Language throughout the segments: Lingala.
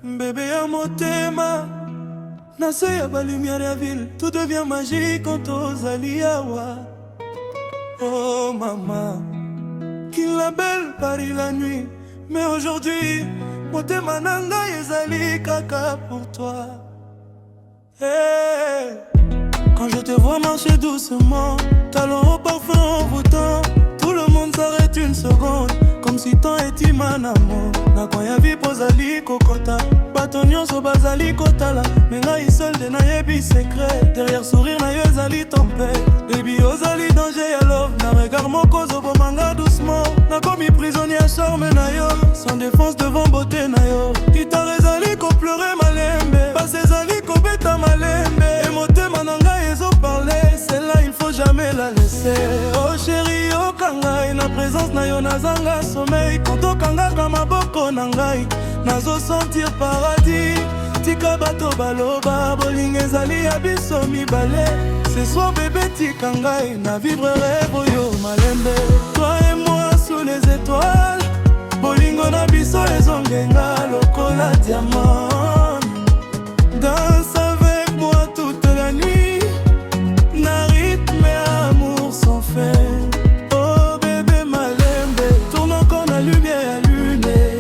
Bébé à motema, nase ya ba lumière ya ville, tout devient magique quand ozali awa. Oh maman, qu'il la belle Paris la nuit, mais aujourd'hui, motema na ngai ezali kaka pour toi. Hey. Quand je te vois marcher doucement, talons au parfum envoûtant, tout le monde s'arrête une seconde, comme si tant est mon amour. Nakoya vi pozali kokota, bato nyonso bazali kotala, mais ngai seul de nayebi secret, derrière sourire na yo ezali tempête. Baby ozali danger ya love, na regard moko zobomanga doucement, nakomi prisonnier ya charme na yo, sans défense devant beauté na yo. Guitare ezali ko pleurer malembe, basse ezali ko beta malembe, et motema na ngai ezo parler, celle-là il faut jamais la laisser. Oh chérie, oh kangai, na présence na yo nazanga sommeil, quand okangaka maboko na ngai, nazo sentir paradis. Tika bato baloba, boling ezali ya biso mibale. Ce soir bébé tika ngai, na vivre rêve yo malembe. Toi et moi sous les étoiles, bolingo na biso ezongenga lokola diamant. Danse avec moi toute la nuit, na rythme et amour sans fin. Oh bébé malembe, tourne encore la lumière allumée.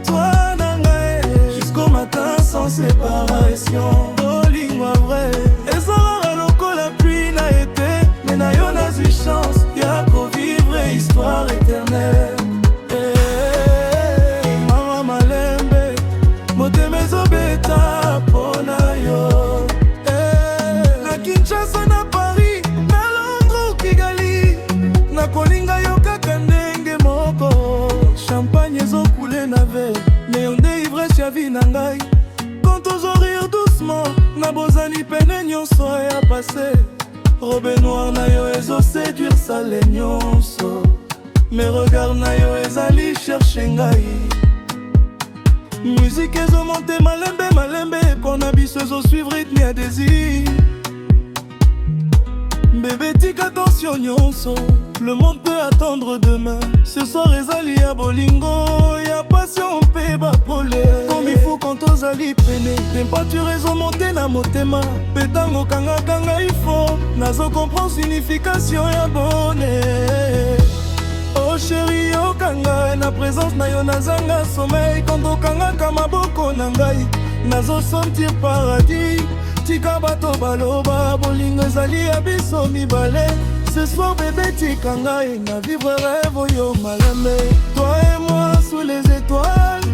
Toi nangae, jusqu'au matin sans séparation. Bolingo vrai, et ça rara lokola pluie na été, mais na yo nazwi chance, ya ko vivre histoire éternelle. Mama malembe, motema ezobeta pona yo. Na Kinshasa na Paris, na Londres ou Kigali, na kolinga yo kaka ndenge moko. Champagne ezokoule na verre, mais on est ivresse ya vie na ngai. Quand ozo rire doucement, na bozani pene nyonso ya passé. Robe noire na yo ezo séduire sale nyonso, mes regards na yo ezali cherche ngai. Musique ezo monte malembe malembe, qu'on a biso ezo suivre rythme ya désir. Bébé tika attention nyonso, le monde peut attendre demain. Ce soir ezali ya bolingo, ya passion mpe bapole. Comme il faut quand ozali pene, température ezomonte na motema. Petango kangaka ngai faut, nazo comprend signification ya bonheur. Oh chérie, oh kanga, na présence na yo nazanga sommeil. Quand okangaka maboko na ngai, nazo sentir paradis. Tika bato baloba, bolingo ezali ya biso mibale. Ce soir bébé tika ngai, na vivre rêve yo malembe. Toi et moi sous les étoiles,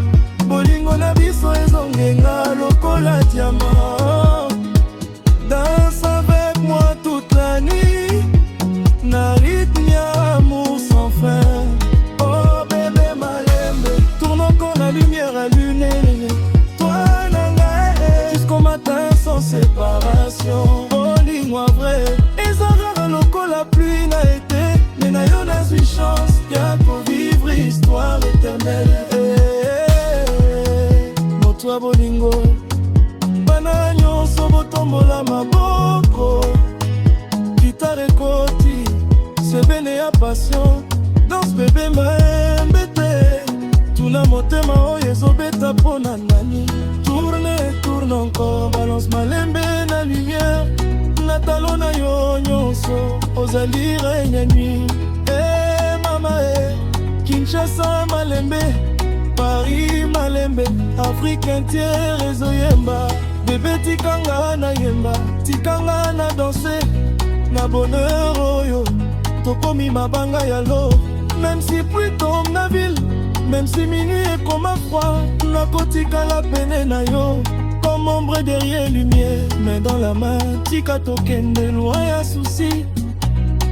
bolingo na biso ezongenga lokola diamant. Danse avec moi toute la nuit, na rythme ya amour sans fin. Oh bébé malembe, tourne encore la lumière allumée. Toi nangae, jusqu'au matin sans séparation. Bolingo vrai, ezara lokola pluie na été, mais na yo nazwi chance, ya ko vivre histoire éternelle. Motwa bolingo, bana nyonso botombola maboko. Guitare ekoti, sebene ya passion, danse bébé maembete. Tuna motema oyo ezobeta pona nani. Tourne, tourne encore, balance malembe na lumière. Na talo na yo nyonso, ozali reine ya nuit. Mama Kinshasa malembe, Paris malembe, Afrique entière ezoyemba. Bébé tikanga na yemba, tikanga na danser. Na bonheur oyo, tokomi mabanga ya lo. Même si pluie tombe na ville, même si minuit est comme un froid, nakotika la peine na yo, comme ombre derrière lumière. Mais dans la main, tika tokende loin ya souci.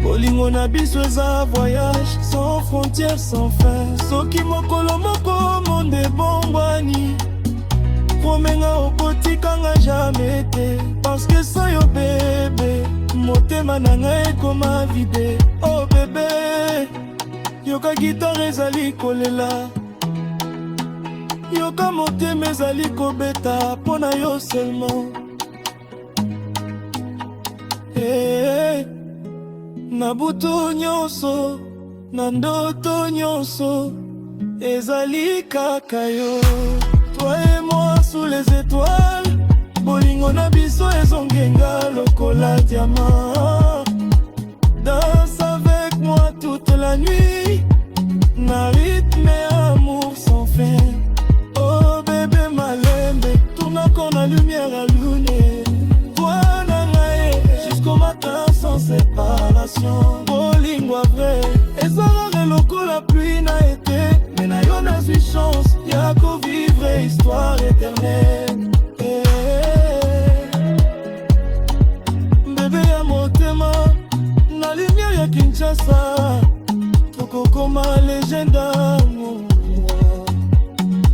Bolingo na biso eza voyage, sans frontières, sans fin. Soki mokolo moko monde bongwani, promenga okotikanga jamais te. Parce que sans yo bébé, motema na ngai ekoma vide. Oh bébé, yoka guitare ezali kolela, yoka motema ezali kobeta pona yo seulement. Na butu nyonso, na ndoto nyonso, ezali kaka yo. Toi et moi sous les étoiles, bolingo na biso ezongenga lokola diamant. Danse avec moi toute la nuit, na rythme et amour sans fin. Oh bébé malembe, tourne encore la lumière allumée. Voilà jusqu'au matin sans séparation. Bolingo vrai, ezalaka lokola pluie na été. Mais na yo nazwi chance, yako vivre histoire éternelle. Bébé ya motema, na lumière ya Kinshasa, tokokoma légende d'amour.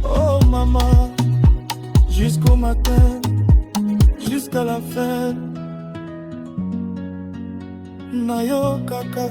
Oh maman, jusqu'au matin, jusqu'à la fin. Na yo kaka.